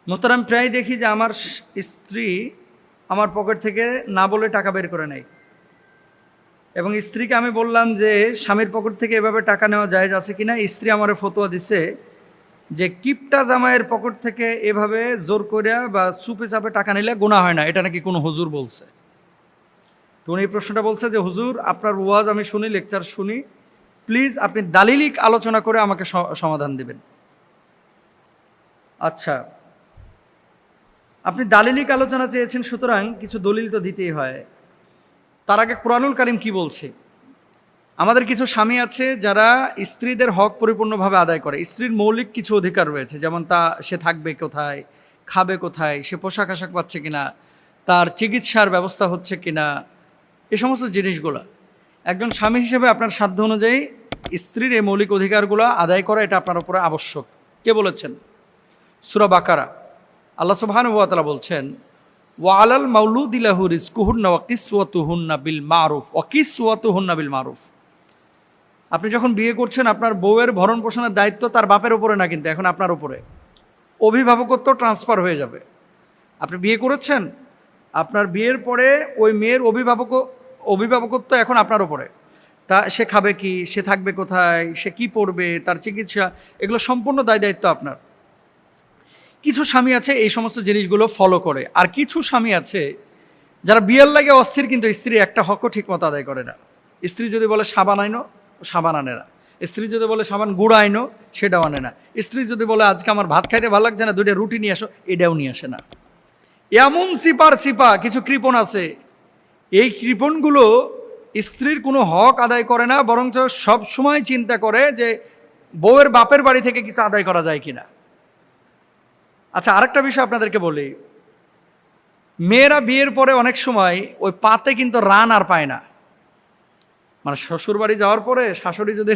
মোহতারাম, প্রায় দেখি যে আমার স্ত্রী আমার পকেট থেকে না বলে টাকা বের করে নেয়, এবং স্ত্রীকে আমি বললাম যে স্বামীর পকেট থেকে এভাবে টাকা নেওয়া জায়েজ আছে কিনা। স্ত্রী আমারে ফতোয়া দিছে যে কিপটা জামাইয়ের পকেট থেকে এভাবে জোর করিয়া বা চুপে চাপে টাকা নিলে গুনাহ হয় না, এটা নাকি কোনো হুজুর বলছে। তো উনি এই প্রশ্নটা বলছে যে হুজুর, আপনার ওয়াজ আমি শুনি, লেকচার শুনি, প্লিজ আপনি দালিলিক আলোচনা করে আমাকে সমাধান দিবেন। আচ্ছা, আপনি দালিলিক আলোচনা চেয়েছেন, সুতরাং কিছু দলিল তো দিতেই হয়। তার আগে কোরআনুল কারীম কি বলছে? আমাদের কিছু স্বামী আছে যারা স্ত্রীদের হক পরিপূর্ণভাবে আদায় করে। স্ত্রীর মৌলিক কিছু অধিকার রয়েছে, যেমন সে থাকবে কোথায়, খাবে কোথায়, সে পোশাক আশাক পাচ্ছে কিনা, তার চিকিৎসার ব্যবস্থা হচ্ছে কিনা, এই সমস্ত জিনিসগুলো একজন স্বামী হিসেবে আপনার সাধ্য অনুযায়ী স্ত্রীর এই মৌলিক অধিকারগুলো আদায় করা, এটা আপনার উপরে আবশ্যক। কে বলেছেন? সূরা বাকারা আল্লাহ সুবহানাহু ওয়া তাআলা বলছেন, ওয়ালাল মাউলুদি লাহু রিজকুহুন্না ওয়া কিসওয়াতুহুন্না বিল মারুফ ওয়া কিসওয়াতুহুন্না বিল মারুফ। আপনি যখন বিয়ে করছেন, আপনার বউয়ের ভরণ পোষণের দায়িত্ব তার বাপের উপরে না, কিন্তু এখন আপনার উপরে। অভিভাবকত্ব ট্রান্সফার হয়ে যাবে। আপনি বিয়ে করেছেন, আপনার বিয়ের পরে ওই মেয়ের অভিভাবকত্ব এখন আপনার উপরে। তা সে খাবে কি, সে থাকবে কোথায়, সে কি পড়বে, তার চিকিৎসা, এগুলো সম্পূর্ণ দায়িত্ব আপনার। কিছু স্বামী আছে এই সমস্ত জিনিসগুলো ফলো করে, আর কিছু স্বামী আছে যারা বিয়ের লাগে অস্থির, কিন্তু স্ত্রীর একটা হকও ঠিক মতো আদায় করে না। স্ত্রী যদি বলে সাবান আইনো, সাবান আনে না। স্ত্রী যদি বলে সাবান গুঁড়ো আইনো, সেটাও আনে না। স্ত্রী যদি বলে আজকে আমার ভাত খাইতে ভালো লাগছে না, দুইটা রুটি নিয়ে আসো, এটাও নিয়ে আসে না। এমন চিপা কিছু কৃপণ আছে, এই কৃপণগুলো স্ত্রীর কোনো হক আদায় করে না, বরঞ্চ সবসময় চিন্তা করে যে বউয়ের বাপের বাড়ি থেকে কিছু আদায় করা যায় কিনা। আচ্ছা, আরেকটা বিষয় আপনাদেরকে বলি, মেয়েরা বিয়ের পরে অনেক সময় ওই পাতে কিন্তু রান আর পায় না। মানে শ্বশুর বাড়ি যাওয়ার পরে শাশুড়ি যদি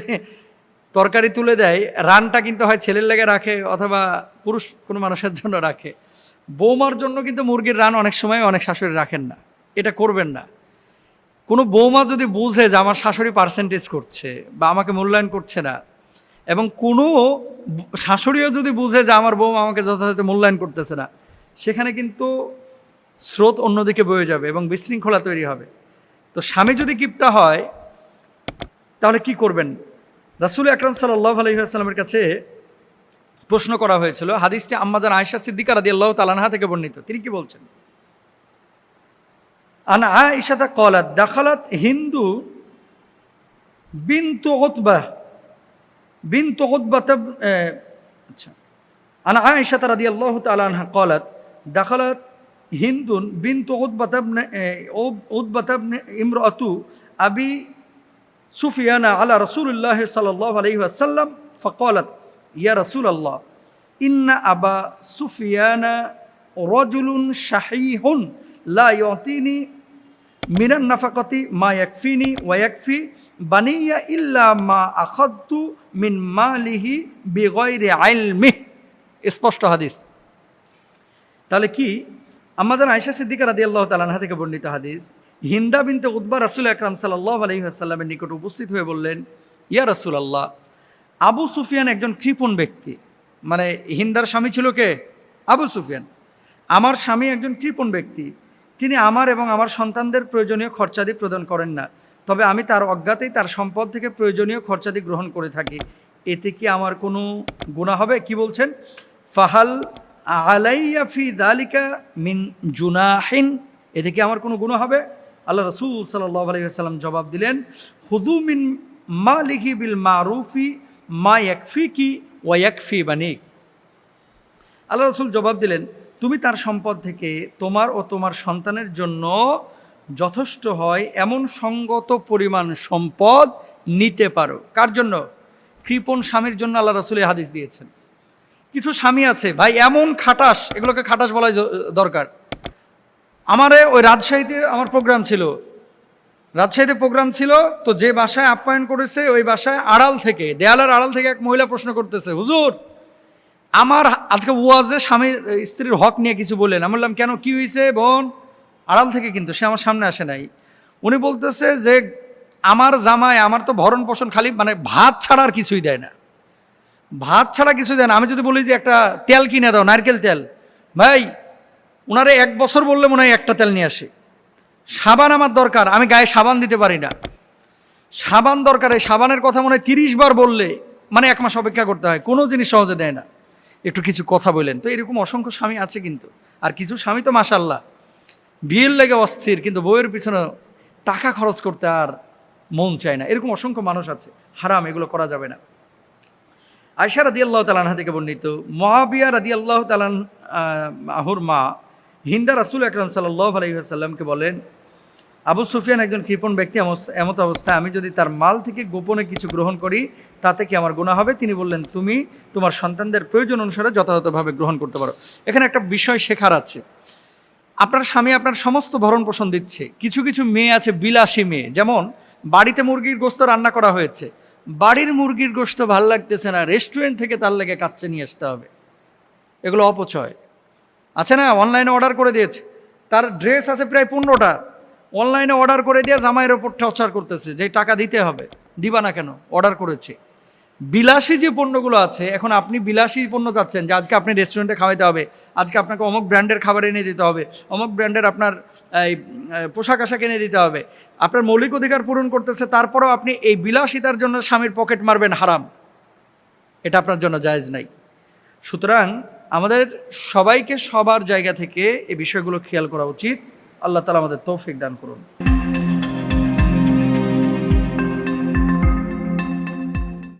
তরকারি তুলে দেয়, রানটা কিন্তু হয় ছেলের লেগে রাখে অথবা পুরুষ কোনো মানুষের জন্য রাখে। বৌমার জন্য কিন্তু মুরগির রান অনেক সময় অনেক শাশুড়ি রাখেন না। এটা করবেন না। কোনো বৌমা যদি বুঝে যে আমার শাশুড়ি পার্সেন্টেজ করছে বা আমাকে মূল্যায়ন করছে না, এবং কোনো শাশুড়িও যদি বুঝে যে আমার বৌমা আমাকে যথাযথ মূল্যায়ন করতেছে না, সেখানে কিন্তু স্রোত অন্যদিকে বয়ে যাবে এবং বিশৃঙ্খলা তৈরি হবে। তো স্বামী যদি কিপটা হয়, তাহলে কি করবেন? রাসূল আকরাম সাল্লাল্লাহু আলাইহি ওয়াসাল্লামের কাছে প্রশ্ন করা হয়েছিল। হাদিসটি আম্মাজান আয়েশা সিদ্দিকা রাদিয়াল্লাহু তাআলা আনহা থেকে বর্ণিত। তিনি কি বলছেন? আন আয়েশা ক্বালাত দাখালাত হিন্দু বিনতু উতবা আচ্ছা, আন আয়েশা রাদিয়াল্লাহু তাআলা আনহা ক্বালাত দাখালাত হিন্দুন বিনতু উতবা ইমরাতু আবি সুফিয়ানা আলা রাসূলিল্লাহি সাল্লাল্লাহু আলাইহি ওয়াসাল্লাম ফাকালাত ইয়া রাসূলাল্লাহ ইন্না আবা সুফিয়ানা রাজুলুন শাহীহুন লা ইউতিনি মিনান নাফাকাতি মা ইয়াকফিনি ওয়া ইয়াকফি বানিয়া ইল্লা মা আখাদতু মিন মালিহি বিগাইরি ইলমিহি। স্পষ্ট হাদিস। তাহলে কি? আমাদের আয়েশা সিদ্দিকা রাদিয়াল্লাহু তাআলা আনহা থেকে বর্ণিত হাদিস। হিন্দা বিনতে উতবা রাসূল আকরাম সাল্লাল্লাহু আলাইহি ওয়াসাল্লামের নিকট উপস্থিত হয়ে বললেন, ইয়া রাসূলুল্লাহ, আবু সুফিয়ান একজন কৃপণ ব্যক্তি। মানে হিন্দার স্বামী ছিল কে? আবু সুফিয়ান। আমার স্বামী একজন কৃপণ ব্যক্তি, তিনি আমার এবং আমার সন্তানদের প্রয়োজনীয় খরচাদি প্রদান করেন না, তবে আমি তার অজ্ঞাতেই তার সম্পদ থেকে প্রয়োজনীয় খরচাদি গ্রহণ করে থাকি। এতে কি আমার কোনো গুনাহ হবে? কি বলছেন? ফাহাল আলাইয়া ফি যালিকা মিন জুনাহিন, এতে কি আমার কোনো গুনাহ হবে? আল্লাহ রাসূল সাল্লাল্লাহু আলাইহি ওয়াসাল্লাম জবাব দিলেন, খুযু মিন মালিহি বিল মারুফি মা ইয়াকফিকি ওয়া ইয়াকফি বানিক। আল্লাহ রাসূল জবাব দিলেন, তুমি তার সম্পদ থেকে তোমার ও তোমার সন্তানের জন্য যথেষ্ট হয় এমন সঙ্গত পরিমাণ সম্পদ নিতে পারো। কার জন্য? কৃপণ স্বামীর জন্য আল্লাহ রাসূল এই হাদিস দিয়েছেন। কিছু স্বামী আছে ভাই এমন খাটাস, এগুলোকে খাটাস বলাই দরকার। আমারে ওই রাজশাহীতে আমার প্রোগ্রাম ছিল, তো যে বাসায় আপ্যায়ন করেছে ওই বাসায় আড়াল থেকে, দেয়ালের আড়াল থেকে এক মহিলা প্রশ্ন করতেছে, হুজুর আমার আজকে ওয়াজে স্বামীর স্ত্রীর হক নিয়ে কিছু বললেন। আমি বললাম, কেন, কি হয়েছে বোন? আড়াল থেকে, কিন্তু সে আমার সামনে আসে নাই। উনি বলতেছে যে আমার জামাই আমার তো ভরণ পোষণ খালি মানে ভাত ছাড়া আর কিছুই দেয় না, ভাত ছাড়া কিছুই দেয় না। আমি যদি বলি যে একটা তেল কিনে দাও, নারকেল তেল, ভাই ওনারে 1 বছর বললে মনে হয় একটা তেল নিয়ে আসে। সাবান আমার দরকার, আমি গায়ে সাবান দিতে পারি না। সাবান দরকার, এই সাবানের কথা মনে হয় 30 বার বললে মানে 1 মাস অপেক্ষা করতে হয়, কোনো জিনিস সহজে দেয় না। একটু কিছু কথা বললেন তো, এরকম অসংখ্য স্বামী আছে কিন্তু। আর কিছু স্বামী তো মাশাআল্লাহ বিয়ের লেগে অস্থির, কিন্তু বউয়ের পিছনে টাকা খরচ করতে আর মন চায় না। এরকম অসংখ্য মানুষ আছে। হারাম, এগুলো করা যাবে না। আয়েশা রাদিয়াল্লাহু তাআলা আনহা থেকে বর্ণিত, মুআবিয়া রাদিয়াল্লাহু তাআলা আনহুর মা হিন্দা রাসূল আকরাম সাল্লাল্লাহু আলাইহি ওয়াসাল্লামকে বলেন, আবু সুফিয়ান একজন কৃপণ ব্যক্তি, এমত অবস্থায় আমি যদি তার মাল থেকে গোপনে কিছু গ্রহণ করি তাতে কি আমার গুনাহ হবে? তিনি বললেন, তুমি তোমার সন্তানদের প্রয়োজন অনুসারে যথাযথভাবে গ্রহণ করতে পারো। এখানে একটা বিষয় শেখার আছে। আপনার স্বামী আপনার সমস্ত ভরণ পোষণ দিচ্ছে। কিছু কিছু মেয়ে আছে বিলাসী মেয়ে, যেমন বাড়িতে মুরগির গোশত রান্না করা হয়েছে, বাড়ির মুরগির গোশত ভাল লাগতেছে না, রেস্টুরেন্ট থেকে তার লেগে কাচ্চে নিয়ে আসতে হবে। এগুলো অপচয়। আছে না, অনলাইনে অর্ডার করে দিয়েছে, তার ড্রেস আছে প্রায় 15টা, অনলাইনে অর্ডার করে দিয়ে জামাইয়ের ওপর টর্চার করতেছে যে টাকা দিতে হবে, দিবা না কেন, অর্ডার করেছে। বিলাসী যে পণ্যগুলো আছে, এখন আপনি বিলাসী পণ্য চাচ্ছেন যে আজকে আপনি রেস্টুরেন্টে খাওয়াইতে হবে, আজকে আপনাকে অমুক ব্র্যান্ডের খাবার এনে দিতে হবে, অমুক ব্র্যান্ডের আপনার এই পোশাক আশাক এনে দিতে হবে, আপনার মৌলিক অধিকার পূরণ করতেছে, তারপরেও আপনি এই বিলাসিতার জন্য স্বামীর পকেট মারবেন, হারাম। এটা আপনার জন্য জায়েজ নাই। সুতরাং আমাদের সবাইকে সবার জায়গা থেকে এই বিষয়গুলো খেয়াল করা উচিত। আল্লাহ তাআলা আমাদের তৌফিক দান করুন।